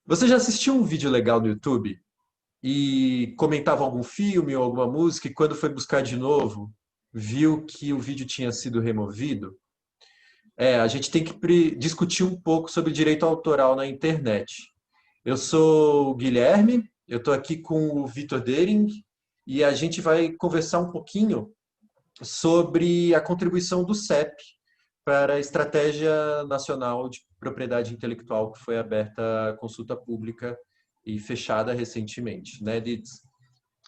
Você já assistiu um vídeo legal no YouTube e comentava algum filme ou alguma música e quando foi buscar de novo, viu que o vídeo tinha sido removido? A gente tem que discutir um pouco sobre direito autoral na internet. Eu sou o Guilherme, eu estou aqui com o Vitor Dering e a gente vai conversar um pouquinho sobre a contribuição do CEP para a Estratégia Nacional de Propriedade Intelectual que foi aberta à consulta pública e fechada recentemente, né, Dids?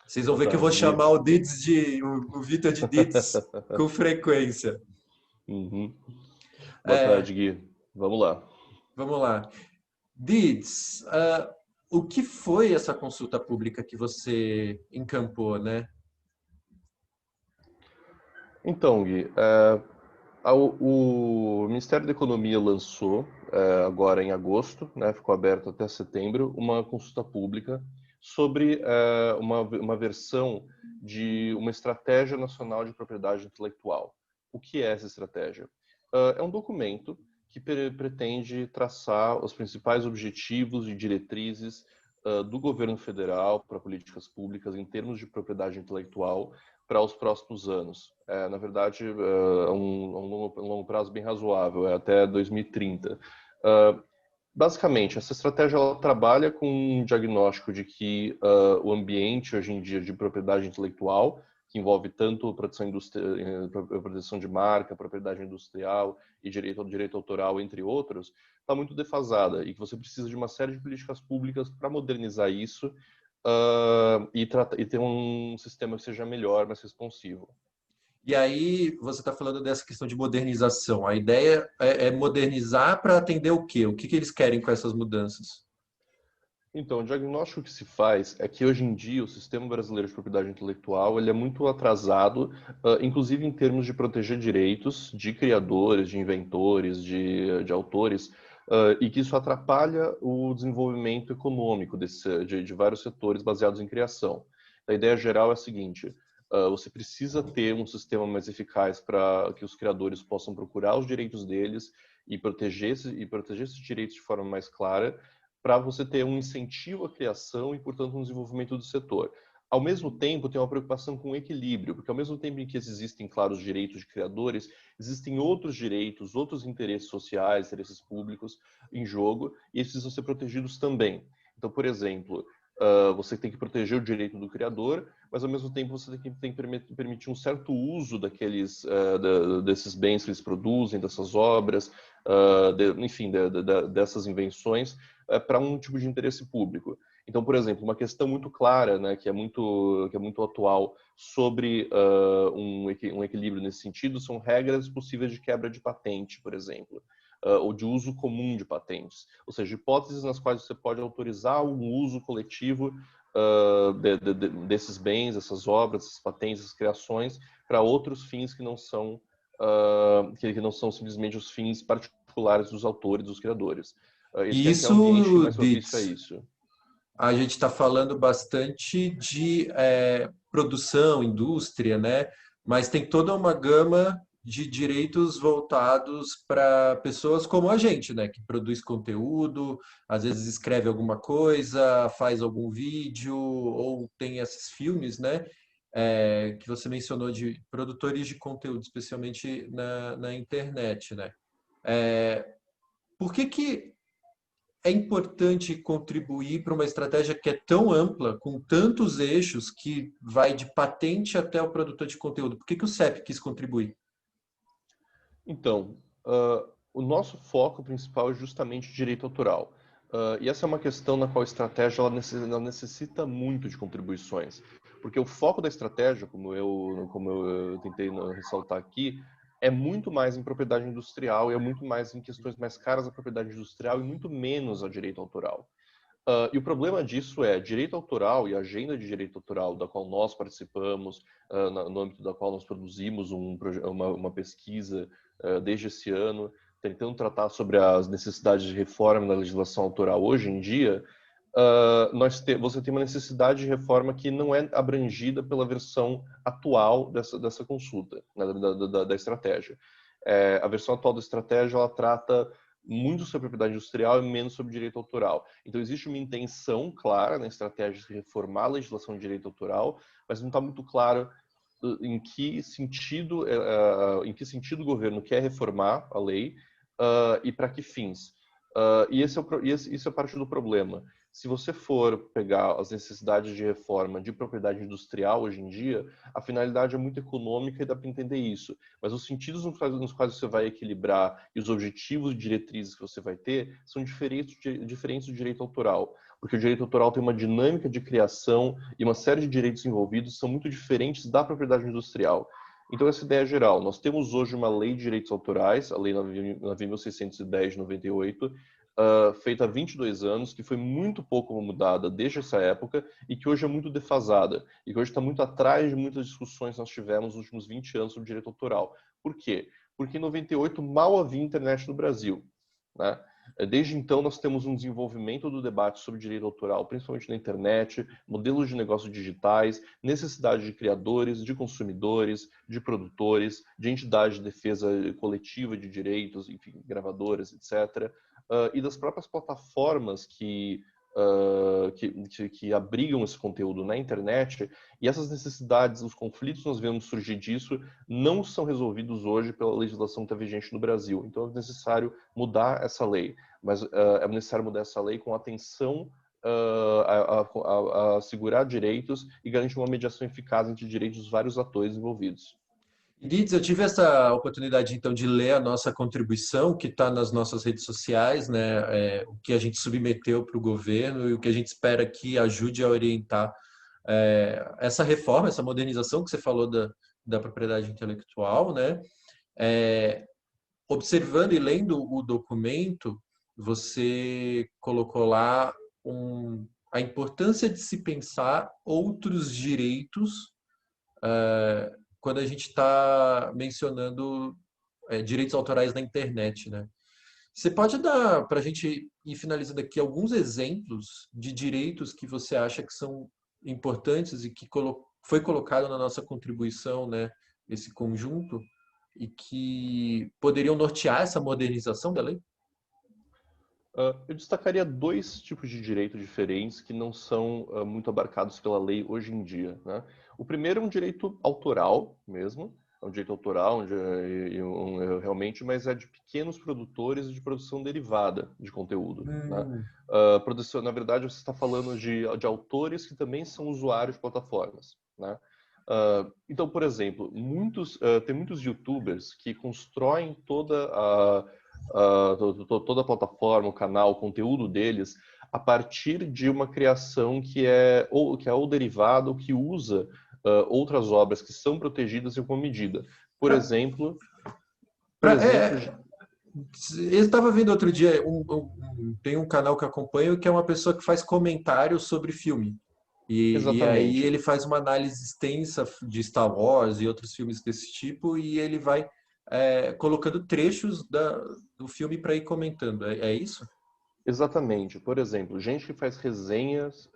Vocês vão Boa ver que eu vou tarde, Gui. chamar o Vitor de Dids com frequência. Uhum. Boa É, tarde, Gui. Vamos lá. vamos lá. Dids, o que foi essa consulta pública que você encampou, né? Então, Gui, o Ministério da Economia lançou, agora em agosto, né, ficou aberto até setembro, uma consulta pública sobre uma versão de uma estratégia nacional de propriedade intelectual. O que é essa estratégia? É um documento que pretende traçar os principais objetivos e diretrizes do governo federal para políticas públicas em termos de propriedade intelectual para os próximos anos. Na verdade, um longo prazo bem razoável, é até 2030. Basicamente, essa estratégia ela trabalha com um diagnóstico de que o ambiente hoje em dia de propriedade intelectual, que envolve tanto proteção de marca, propriedade industrial e direito autoral, entre outros, está muito defasada e que você precisa de uma série de políticas públicas para modernizar isso e ter um sistema que seja melhor, mais responsivo. E aí você está falando dessa questão de modernização. A ideia é modernizar para atender o quê? O que que eles querem com essas mudanças? Então, o diagnóstico que se faz é que hoje em dia o sistema brasileiro de propriedade intelectual ele é muito atrasado, inclusive em termos de proteger direitos de criadores, de inventores, de autores, e que isso atrapalha o desenvolvimento econômico de vários setores baseados em criação. A ideia geral é a seguinte: você precisa ter um sistema mais eficaz para que os criadores possam procurar os direitos deles e proteger esses direitos de forma mais clara para você ter um incentivo à criação e, portanto, um desenvolvimento do setor. Ao mesmo tempo, tem uma preocupação com o equilíbrio, porque ao mesmo tempo em que existem, claro, os direitos de criadores, existem outros direitos, outros interesses sociais, interesses públicos em jogo, e eles precisam ser protegidos também. Então, por exemplo, você tem que proteger o direito do criador, mas ao mesmo tempo você tem que permitir um certo uso desses bens que eles produzem, dessas obras, enfim, dessas invenções, para um tipo de interesse público. Então, por exemplo, uma questão muito clara, né, que é muito atual sobre um equilíbrio nesse sentido são regras possíveis de quebra de patente, por exemplo, ou de uso comum de patentes, ou seja, hipóteses nas quais você pode autorizar um uso coletivo desses bens, essas obras, essas patentes, essas criações para outros fins que não são que não são simplesmente os fins particulares dos autores, dos criadores. Eles E querem criar um ambiente isso, mais propício a Dits, isso. a gente está falando bastante de produção, indústria, né? Mas tem toda uma gama de direitos voltados para pessoas como a gente, né? Que produz conteúdo, às vezes escreve alguma coisa, faz algum vídeo, ou tem esses filmes, né? Que você mencionou de produtores de conteúdo, especialmente na internet, né? Por que que é importante contribuir para uma estratégia que é tão ampla, com tantos eixos, que vai de patente até o produtor de conteúdo? Por que que o CEP quis contribuir? Então, o nosso foco principal é justamente o direito autoral. E essa é uma questão na qual a estratégia ela necessita muito de contribuições. Porque o foco da estratégia, como eu tentei ressaltar aqui, é muito mais em propriedade industrial e é muito mais em questões mais caras da propriedade industrial e muito menos a direito autoral. E o problema disso é direito autoral e a agenda de direito autoral da qual nós participamos, no âmbito da qual nós produzimos uma pesquisa desde esse ano, tentando tratar sobre as necessidades de reforma na legislação autoral hoje em dia. Você tem uma necessidade de reforma que não é abrangida pela versão atual dessa consulta, né, da estratégia. A versão atual da estratégia ela trata muito sobre propriedade industrial e menos sobre direito autoral. Então, existe uma intenção clara na estratégia de reformar a legislação de direito autoral, mas não está muito claro em que sentido o governo quer reformar a lei e para que fins. E isso é parte do problema. Se você for pegar as necessidades de reforma de propriedade industrial hoje em dia, a finalidade é muito econômica e dá para entender isso. Mas os sentidos nos quais você vai equilibrar e os objetivos e diretrizes que você vai ter são diferentes do direito autoral. Porque o direito autoral tem uma dinâmica de criação e uma série de direitos envolvidos que são muito diferentes da propriedade industrial. Então, essa ideia é geral. Nós temos hoje uma lei de direitos autorais, a Lei 9.610 de 98, feita há 22 anos, que foi muito pouco mudada desde essa época e que hoje é muito defasada. E que hoje está muito atrás de muitas discussões que nós tivemos nos últimos 20 anos sobre direito autoral. Por quê? Porque em 98 mal havia internet no Brasil, né? Desde então, nós temos um desenvolvimento do debate sobre direito autoral, principalmente na internet, modelos de negócios digitais, necessidade de criadores, de consumidores, de produtores, de entidades de defesa coletiva de direitos, enfim, gravadoras, etc. E das próprias plataformas que abrigam esse conteúdo na internet, e essas necessidades, os conflitos que nós vemos surgir disso, não são resolvidos hoje pela legislação que está vigente no Brasil. Então é necessário mudar essa lei, mas é necessário mudar essa lei com atenção a assegurar direitos e garantir uma mediação eficaz entre direitos dos vários atores envolvidos. Lides, eu tive essa oportunidade então de ler a nossa contribuição que está nas nossas redes sociais, né? O que a gente submeteu para o governo e o que a gente espera que ajude a orientar essa reforma, essa modernização que você falou da propriedade intelectual, né? Observando e lendo o documento, você colocou lá a importância de se pensar outros direitos quando a gente está mencionando direitos autorais na internet, né? Você pode dar para a gente ir finalizando aqui alguns exemplos de direitos que você acha que são importantes e que foi colocado na nossa contribuição, né? Esse conjunto e que poderiam nortear essa modernização da lei? Eu destacaria dois tipos de direito diferentes que não são muito abarcados pela lei hoje em dia, né? O primeiro é um direito autoral mesmo, é um direito autoral realmente, mas é de pequenos produtores e de produção derivada de conteúdo, né? Hum, Produção, na verdade, você está falando de autores que também são usuários de plataformas, né? Então, por exemplo, tem muitos YouTubers que constroem toda a plataforma, o canal, o conteúdo deles a partir de uma criação que é ou derivada ou que usa outras obras que são protegidas em alguma medida. Por pra, exemplo, por pra, exemplo, eu estava vendo outro dia, tem um canal que eu acompanho que é uma pessoa que faz comentários sobre filme. E aí exatamente. ele faz uma análise extensa de Star Wars e outros filmes desse tipo, e ele vai colocando trechos do filme para ir comentando. É isso? Exatamente. Por exemplo, gente que faz resenhas,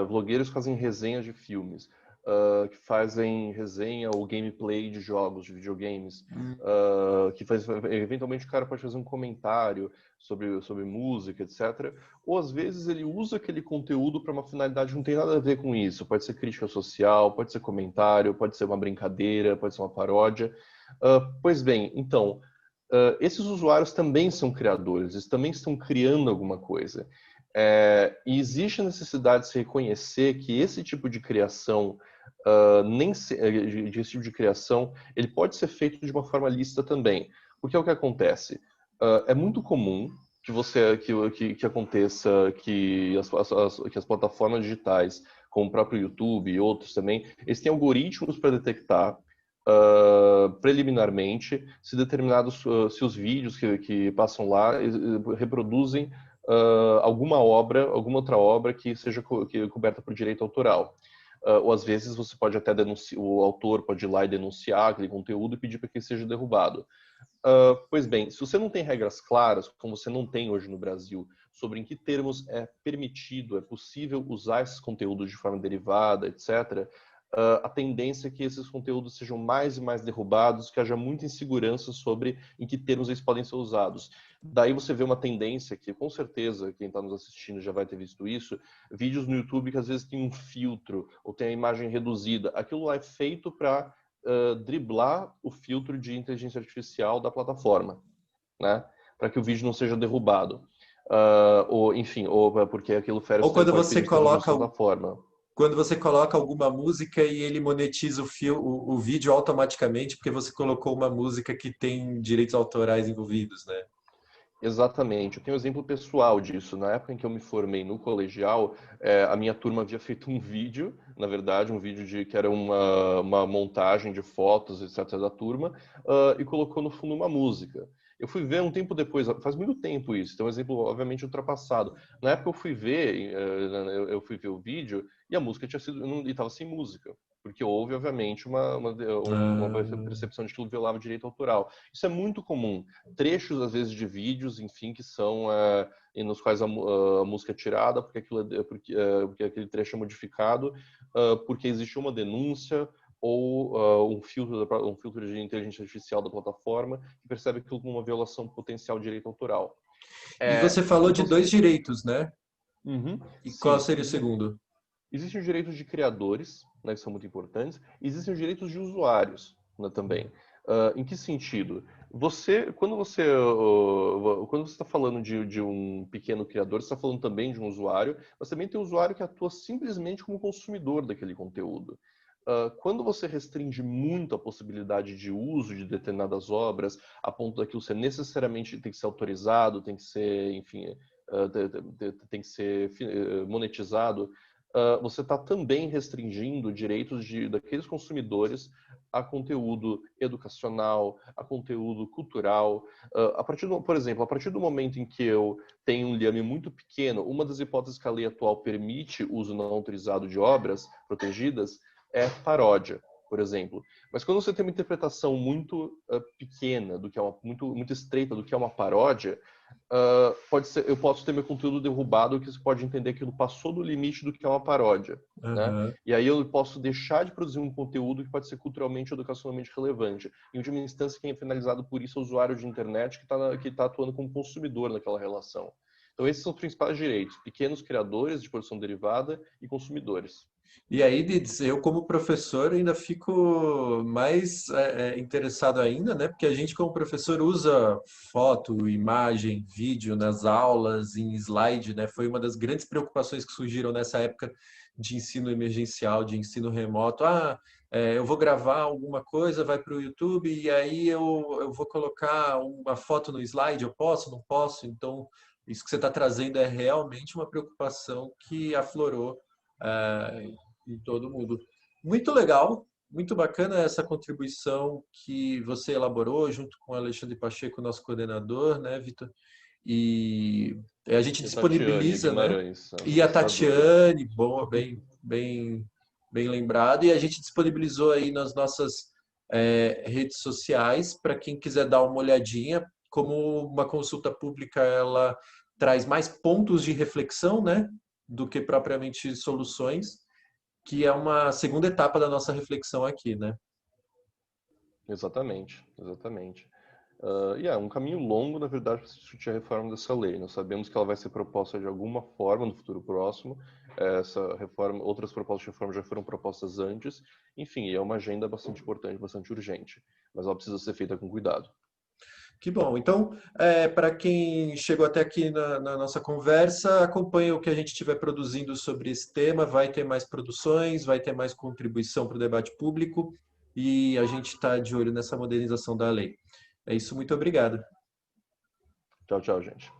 vlogueiros que fazem resenhas de filmes, que fazem resenha ou gameplay de jogos, de videogames, Hum. eventualmente o cara pode fazer um comentário sobre música, etc. Ou às vezes ele usa aquele conteúdo para uma finalidade que não tem nada a ver com isso. Pode ser crítica social, pode ser comentário, pode ser uma brincadeira, pode ser uma paródia. Pois bem, então, esses usuários também são criadores, eles também estão criando alguma coisa. E existe a necessidade de se reconhecer que esse tipo de criação, esse tipo de criação, ele pode ser feito de uma forma lícita também. Porque é o que acontece. É muito comum que aconteça que as plataformas digitais, como o próprio YouTube e outros também, eles têm algoritmos para detectar preliminarmente se os vídeos que passam lá reproduzem alguma outra obra que seja coberta por direito autoral. Ou às vezes você pode até denunciar, o autor pode ir lá e denunciar aquele conteúdo e pedir para que ele seja derrubado. Pois bem, se você não tem regras claras, como você não tem hoje no Brasil, sobre em que termos é permitido, é possível usar esses conteúdos de forma derivada, etc., a tendência é que esses conteúdos sejam mais e mais derrubados, que haja muita insegurança sobre em que termos eles podem ser usados. Daí você vê uma tendência que, com certeza, quem está nos assistindo já vai ter visto isso, vídeos no YouTube que às vezes tem um filtro ou tem a imagem reduzida. Aquilo lá é feito para driblar o filtro de inteligência artificial da plataforma, né? Para que o vídeo não seja derrubado. Ou, enfim, ou porque aquilo Ou pode ferir os termos de plataforma. quando você coloca alguma música e ele monetiza o vídeo automaticamente porque você colocou uma música que tem direitos autorais envolvidos, né? Exatamente. Eu tenho um exemplo pessoal disso. Na época em que eu me formei no colegial, a minha turma havia feito um vídeo, na verdade, um vídeo que era uma montagem de fotos, etc., da turma, e colocou no fundo uma música. Eu fui ver um tempo depois, faz muito tempo isso, então é um exemplo obviamente ultrapassado. Na época eu fui ver, eu fui ver o vídeo e a música tinha sido, e estava sem música, porque houve obviamente uma Ah, percepção de que aquilo violava o direito autoral. Isso é muito comum. Trechos às vezes de vídeos, enfim, que são nos quais a música é tirada porque aquele trecho é modificado, porque existe uma denúncia ou um filtro de inteligência artificial da plataforma que percebe aquilo como uma violação potencial de direito autoral. e você falou de Então, dois direitos, né? uhum, E qual sim, seria o segundo? existem os direitos de criadores, né, que são muito importantes, e existem os direitos de usuários, né, também. Em que sentido? Quando você está falando de um pequeno criador, você está falando também de um usuário, mas também tem um usuário que atua simplesmente como consumidor daquele conteúdo. Quando você restringe muito a possibilidade de uso de determinadas obras, a ponto daquilo ser necessariamente tem que ser autorizado, tem que ser, enfim, tem que ser monetizado, você está também restringindo direitos daqueles consumidores a conteúdo educacional, a conteúdo cultural. Por exemplo, a partir do momento em que eu tenho um liame muito pequeno, uma das hipóteses que a lei atual permite o uso não autorizado de obras protegidas é paródia, por exemplo. Mas quando você tem uma interpretação muito pequena, muito estreita do que é uma paródia, eu posso ter meu conteúdo derrubado, que você pode entender que ele passou do limite do que é uma paródia, né? Aham. E aí eu posso deixar de produzir um conteúdo que pode ser culturalmente ou educacionalmente relevante. Em última instância, quem é finalizado por isso é o usuário de internet que tá atuando como consumidor naquela relação. Então esses são os principais direitos: pequenos criadores de produção derivada e consumidores. E aí, Dids, eu como professor ainda fico mais interessado ainda, né? Porque a gente como professor usa foto, imagem, vídeo nas aulas, em slide, né? Foi uma das grandes preocupações que surgiram nessa época de ensino emergencial, de ensino remoto. Eu vou gravar alguma coisa, vai para o YouTube e aí eu vou colocar uma foto no slide, eu posso, não posso? Então, isso que você está trazendo é realmente uma preocupação que aflorou em todo mundo. Muito legal, muito bacana essa contribuição que você elaborou junto com o Alexandre Pacheco, nosso coordenador, né, Vitor? E a gente E Tatiane disponibiliza, né? Guimarães, a E a ilustradora. Tatiane, boa, bem lembrado. E a gente disponibilizou aí nas nossas redes sociais para quem quiser dar uma olhadinha. Como uma consulta pública, ela traz mais pontos de reflexão, né, do que propriamente soluções, que é uma segunda etapa da nossa reflexão aqui, né? Exatamente, exatamente. E é um caminho longo, na verdade, para se discutir a reforma dessa lei. Nós sabemos que ela vai ser proposta de alguma forma no futuro próximo. Essa reforma, outras propostas de reforma já foram propostas antes. Enfim, é uma agenda bastante importante, bastante urgente. Mas ela precisa ser feita com cuidado. Que bom. Então, para quem chegou até aqui na nossa conversa, acompanhe o que a gente estiver produzindo sobre esse tema. Vai ter mais produções, vai ter mais contribuição para o debate público e a gente está de olho nessa modernização da lei. É isso, muito obrigado. Tchau, tchau, gente.